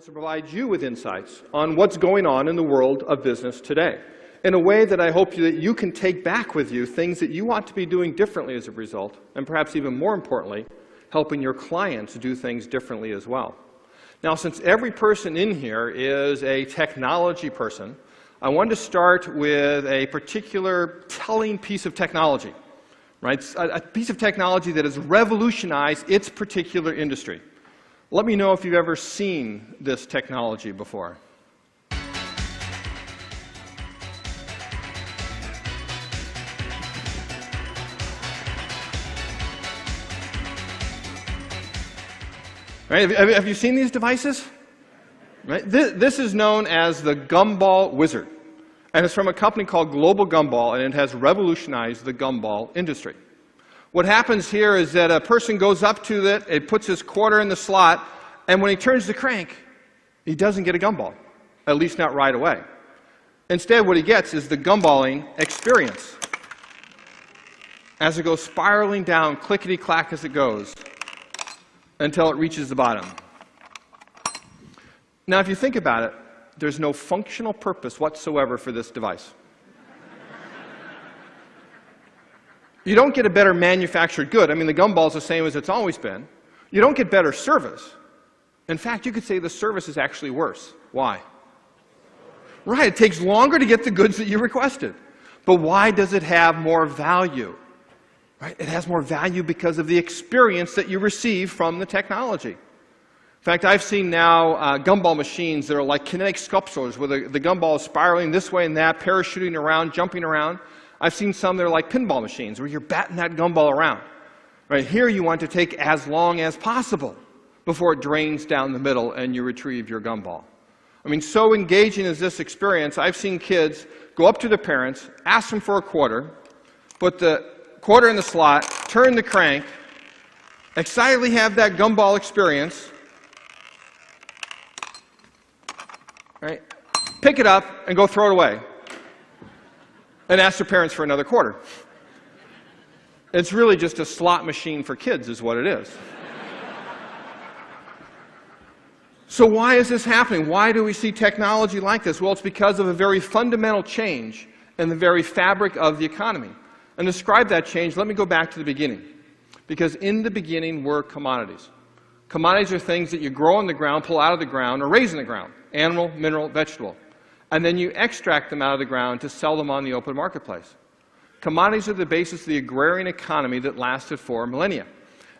to provide you with insights on what's going on in the world of business today, in a way that I hope that you can take back with you things that you want to be doing differently as a result, and perhaps even more importantly, helping your clients do things differently as well. Now, since every person in here is a technology person, I wanted to start with a particular telling piece of technology, right? A piece of technology that has revolutionized its particular industry. Let me know if you've ever seen this technology before. Right? Have you seen these devices? Right? This is known as the gumball wizard. And it's from a company called Global Gumball, and it has revolutionized the gumball industry. What happens here is that a person goes up to it, it puts his quarter in the slot, and when he turns the crank, he doesn't get a gumball, at least not right away. Instead, what he gets is the gumballing experience. As it goes spiraling down, clickety-clack as it goes, until it reaches the bottom. Now, if you think about it, there's no functional purpose whatsoever for this device. You don't get a better manufactured good. I mean, the gumball's the same as it's always been. You don't get better service. In fact, you could say the service is actually worse. Why? Right, it takes longer to get the goods that you requested. But why does it have more value? Right? It has more value because of the experience that you receive from the technology. In fact, I've seen now gumball machines that are like kinetic sculptures, where the gumball is spiraling this way and that, parachuting around, jumping around. I've seen some that are like pinball machines, where you're batting that gumball around. Right here, you want to take as long as possible before it drains down the middle and you retrieve your gumball. I mean, so engaging is this experience. I've seen kids go up to their parents, ask them for a quarter, put the quarter in the slot, turn the crank, excitedly have that gumball experience, right? Pick it up and go throw it away, and ask their parents for another quarter. It's really just a slot machine for kids is what it is. So why is this happening? Why do we see technology like this? Well, it's because of a very fundamental change in the very fabric of the economy. And to describe that change, let me go back to the beginning. Because in the beginning were commodities. Commodities are things that you grow on the ground, pull out of the ground, or raise in the ground. Animal, mineral, vegetable. And then you extract them out of the ground to sell them on the open marketplace. Commodities are the basis of the agrarian economy that lasted for millennia.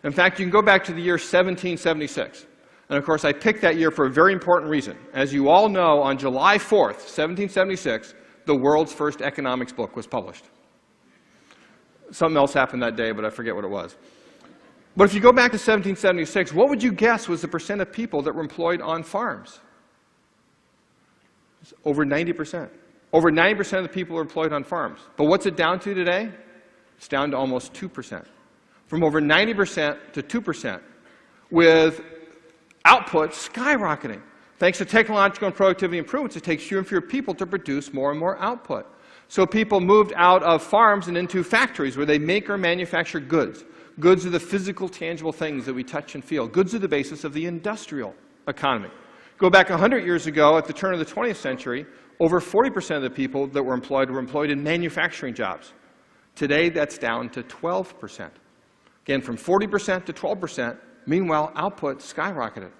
In fact, you can go back to the year 1776. And of course, I picked that year for a very important reason. As you all know, on July 4th, 1776, the world's first economics book was published. Something else happened that day, but I forget what it was. But if you go back to 1776, what would you guess was the percent of people that were employed on farms? It's over 90%. Over 90% of the people are employed on farms. But what's it down to today? It's down to almost 2%. From over 90% to 2%, with output skyrocketing. Thanks to technological and productivity improvements, it takes fewer and fewer people to produce more and more output. So people moved out of farms and into factories where they make or manufacture goods. Goods are the physical, tangible things that we touch and feel. Goods are the basis of the industrial economy. Go back 100 years ago, at the turn of the 20th century, over 40% of the people that were employed in manufacturing jobs. Today, that's down to 12%. Again, from 40% to 12%. Meanwhile, output skyrocketed.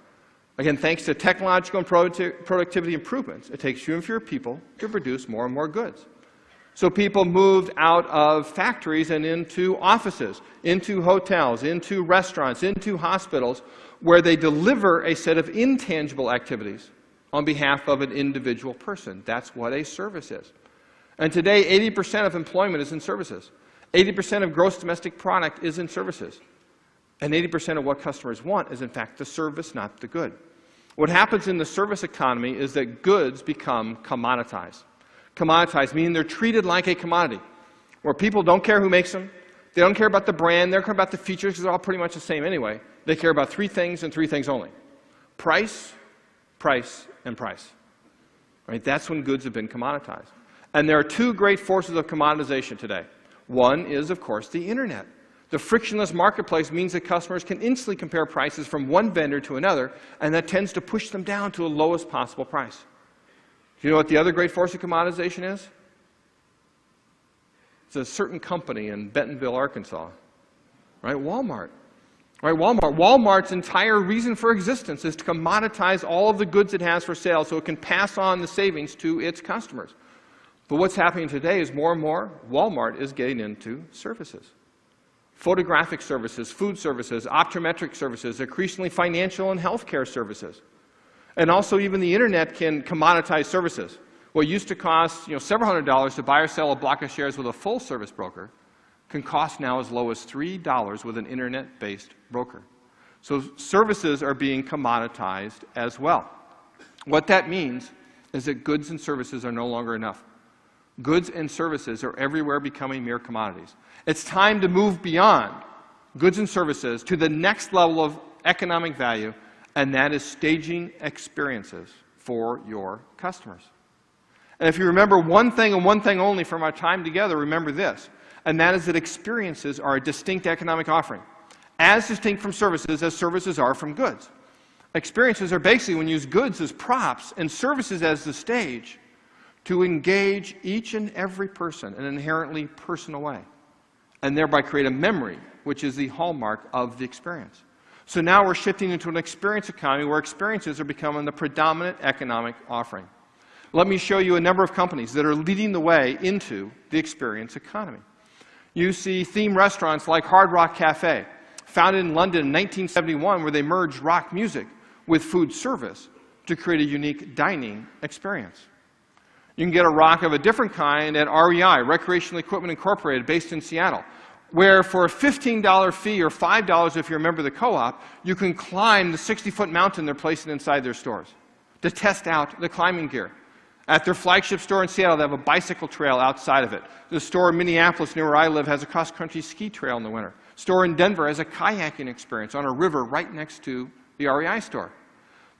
Again, thanks to technological and productivity improvements, it takes fewer and fewer people to produce more and more goods. So people moved out of factories and into offices, into hotels, into restaurants, into hospitals, where they deliver a set of intangible activities on behalf of an individual person. That's what a service is. And today, 80% of employment is in services. 80% of gross domestic product is in services. And 80% of what customers want is, in fact, the service, not the good. What happens in the service economy is that goods become commoditized. Commoditized, meaning they're treated like a commodity, where people don't care who makes them, they don't care about the brand, they don't care about the features, because they're all pretty much the same anyway. They care about three things and three things only. Price, price, and price. Right? That's when goods have been commoditized. And there are two great forces of commoditization today. One is, of course, the internet. The frictionless marketplace means that customers can instantly compare prices from one vendor to another, and that tends to push them down to the lowest possible price. Do you know what the other great force of commoditization is? It's a certain company in Bentonville, Arkansas, right? Walmart. Right? Walmart's entire reason for existence is to commoditize all of the goods it has for sale so it can pass on the savings to its customers. But what's happening today is more and more Walmart is getting into services. Photographic services, food services, optometric services, increasingly financial and healthcare services. And also even the internet can commoditize services. What used to cost several $100s to buy or sell a block of shares with a full service broker can cost now as low as $3 with an internet-based broker. So services are being commoditized as well. What that means is that goods and services are no longer enough. Goods and services are everywhere becoming mere commodities. It's time to move beyond goods and services to the next level of economic value, and that is staging experiences for your customers. And if you remember one thing and one thing only from our time together, remember this, and that is that experiences are a distinct economic offering, as distinct from services as services are from goods. Experiences are basically when you use goods as props and services as the stage to engage each and every person in an inherently personal way, and thereby create a memory, which is the hallmark of the experience. So now we're shifting into an experience economy where experiences are becoming the predominant economic offering. Let me show you a number of companies that are leading the way into the experience economy. You see theme restaurants like Hard Rock Cafe, founded in London in 1971, where they merged rock music with food service to create a unique dining experience. You can get a rock of a different kind at REI, Recreational Equipment Incorporated, based in Seattle, where for a $15 fee or $5 if you're a member of the co-op, you can climb the 60-foot mountain they're placing inside their stores to test out the climbing gear. At their flagship store in Seattle, they have a bicycle trail outside of it. The store in Minneapolis, near where I live, has a cross-country ski trail in the winter. The store in Denver has a kayaking experience on a river right next to the REI store.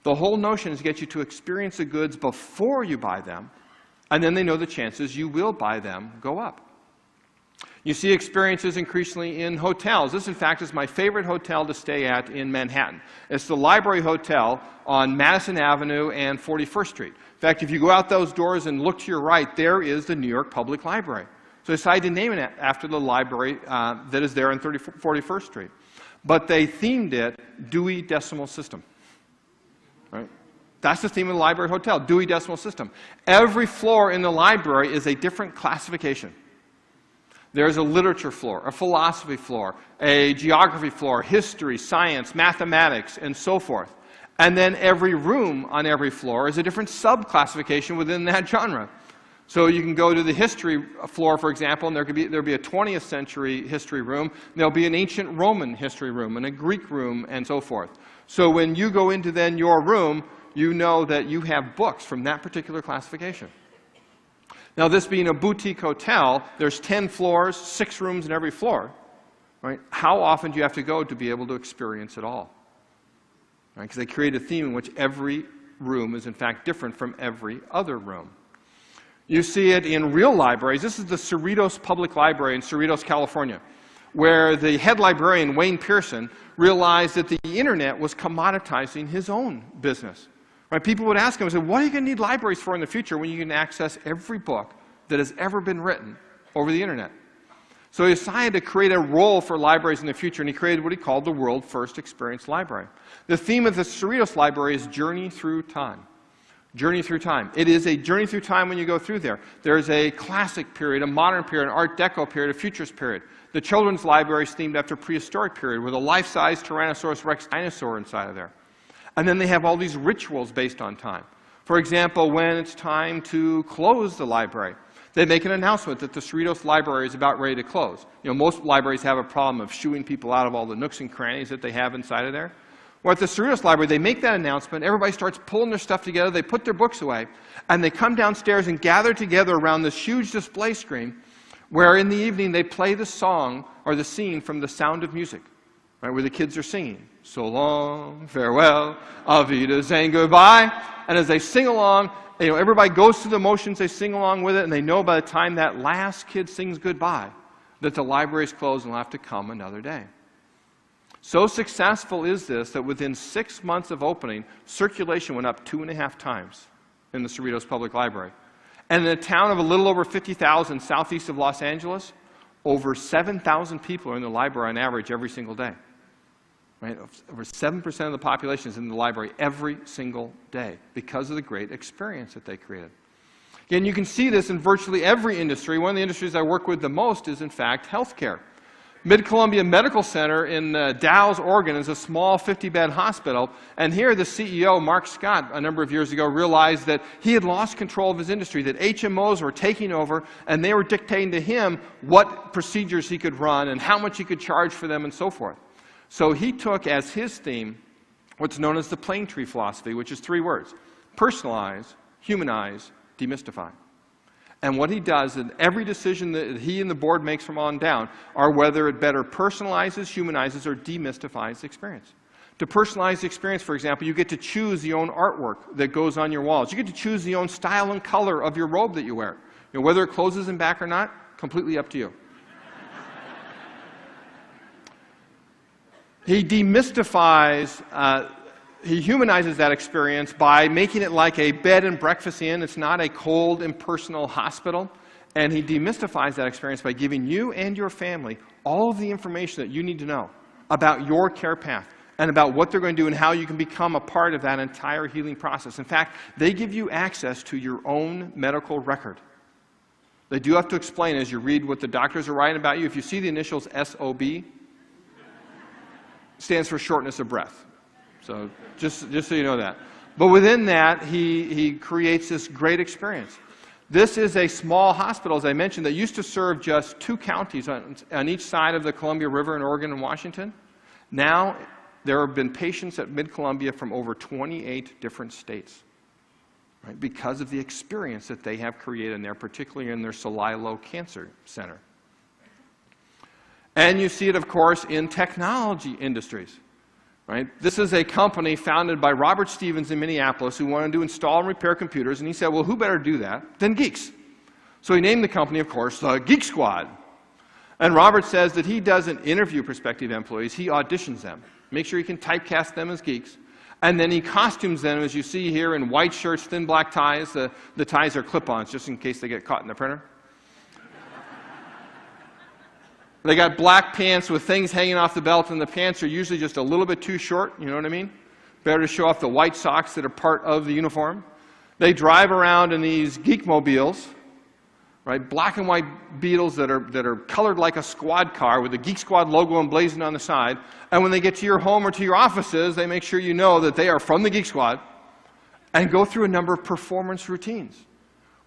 The whole notion is to get you to experience the goods before you buy them, and then they know the chances you will buy them go up. You see experiences increasingly in hotels. This, in fact, is my favorite hotel to stay at in Manhattan. It's the Library Hotel on Madison Avenue and 41st Street. In fact, if you go out those doors and look to your right, there is the New York Public Library. So I decided to name it after the library that is there on 41st Street. But they themed it Dewey Decimal System. Right? That's the theme of the Library Hotel, Dewey Decimal System. Every floor in the library is a different classification. There's a literature floor, a philosophy floor, a geography floor, history, science, mathematics, and so forth. And then every room on every floor is a different sub-classification within that genre. So you can go to the history floor, for example, and there'll be a 20th century history room. There'll be an ancient Roman history room and a Greek room and so forth. So when you go into then your room, you know that you have books from that particular classification. Now, this being a boutique hotel, there's 10 floors, 6 rooms in every floor. Right? How often do you have to go to be able to experience it all? Because they create a theme in which every room is, in fact, different from every other room. You see it in real libraries. This is the Cerritos Public Library in Cerritos, California, where the head librarian, Wayne Pearson, realized that the internet was commoditizing his own business. Right? People would ask him, what are you going to need libraries for in the future when you can access every book that has ever been written over the internet? So he decided to create a role for libraries in the future, and he created what he called the World First Experience Library. The theme of the Cerritos Library is Journey Through Time. Journey through time. It is a journey through time when you go through there. There's a classic period, a modern period, an Art Deco period, a futurist period. The children's library is themed after a prehistoric period with a life-size Tyrannosaurus Rex dinosaur inside of there. And then they have all these rituals based on time. For example, when it's time to close the library, they make an announcement that the Cerritos Library is about ready to close. Most libraries have a problem of shooing people out of all the nooks and crannies that they have inside of there. Well, at the Cerritos Library, they make that announcement, everybody starts pulling their stuff together, they put their books away, and they come downstairs and gather together around this huge display screen where in the evening they play the song or the scene from The Sound of Music, right, where the kids are singing, so long, farewell, auf Wiedersehen, goodbye. And as they sing along, everybody goes through the motions, they sing along with it, and they know by the time that last kid sings goodbye, that the library is closed and will have to come another day. So successful is this that within 6 months of opening, circulation went up 2.5 times in the Cerritos Public Library. And in a town of a little over 50,000 southeast of Los Angeles, over 7,000 people are in the library on average every single day. Right? Over 7% of the population is in the library every single day because of the great experience that they created. Again, you can see this in virtually every industry. One of the industries I work with the most is, in fact, healthcare. Mid-Columbia Medical Center in Dalles, Oregon is a small 50-bed hospital, and here the CEO, Mark Scott, a number of years ago realized that he had lost control of his industry, that HMOs were taking over, and they were dictating to him what procedures he could run and how much he could charge for them and so forth. So he took as his theme what's known as the plane tree philosophy, which is 3 words: personalize, humanize, demystify. And what he does in every decision that he and the board makes from on down are whether it better personalizes, humanizes, or demystifies the experience. To personalize the experience, for example, you get to choose the own artwork that goes on your walls. You get to choose the own style and color of your robe that you wear. You know, whether it closes in back or not, completely up to you. He demystifies, he humanizes that experience by making it like a bed and breakfast inn. It's not a cold, impersonal hospital. And he demystifies that experience by giving you and your family all of the information that you need to know about your care path and about what they're going to do and how you can become a part of that entire healing process. In fact, they give you access to your own medical record. They do have to explain as you read what the doctors are writing about you. If you see the initials SOB, it stands for shortness of breath. So just so you know that. But within that, he creates this great experience. This is a small hospital, as I mentioned, that used to serve just 2 counties on each side of the Columbia River in Oregon and Washington. Now, there have been patients at Mid-Columbia from over 28 different states, right, because of the experience that they have created in there, particularly in their Celilo Cancer Center. And you see it, of course, in technology industries. Right? This is a company founded by Robert Stevens in Minneapolis who wanted to install and repair computers, and he said, well, who better do that than geeks? So he named the company, of course, the Geek Squad. And Robert says that he doesn't interview prospective employees, he auditions them. Make sure he can typecast them as geeks. And then he costumes them, as you see here, in white shirts, thin black ties. The ties are clip-ons, just in case they get caught in the printer. They got black pants with things hanging off the belt, and the pants are usually just a little bit too short, you know what I mean? Better to show off the white socks that are part of the uniform. They drive around in these geekmobiles, right? Black and white Beetles that are colored like a squad car with the Geek Squad logo emblazoned on the side. And when they get to your home or to your offices, they make sure you know that they are from the Geek Squad and go through a number of performance routines.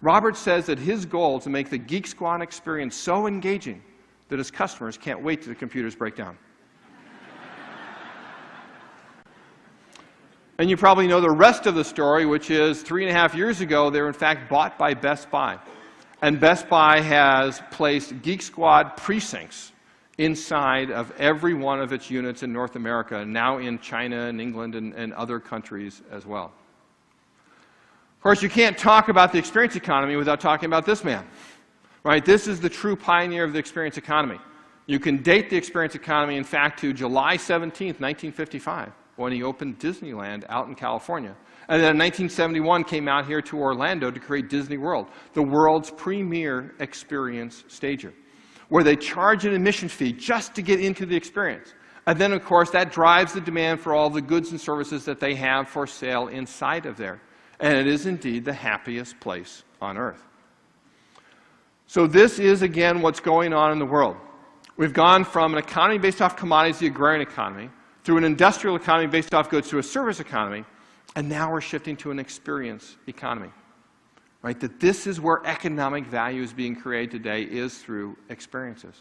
Robert says that his goal is to make the Geek Squad experience so engaging that his customers can't wait till the computers break down. And you probably know the rest of the story, which is 3.5 years ago, they were in fact bought by Best Buy. And Best Buy has placed Geek Squad precincts inside of every one of its units in North America, now in China and England and other countries as well. Of course, you can't talk about the experience economy without talking about this man. Right? This is the true pioneer of the experience economy. You can date the experience economy, in fact, to July 17th, 1955, when he opened Disneyland out in California. And then in 1971 came out here to Orlando to create Disney World, the world's premier experience stager, where they charge an admission fee just to get into the experience. And then, of course, that drives the demand for all the goods and services that they have for sale inside of there. And it is indeed the happiest place on earth. So this is, again, what's going on in the world. We've gone from an economy based off commodities, the agrarian economy, through an industrial economy based off goods to a service economy, and now we're shifting to an experience economy. Right? That this is where economic value is being created today, is through experiences.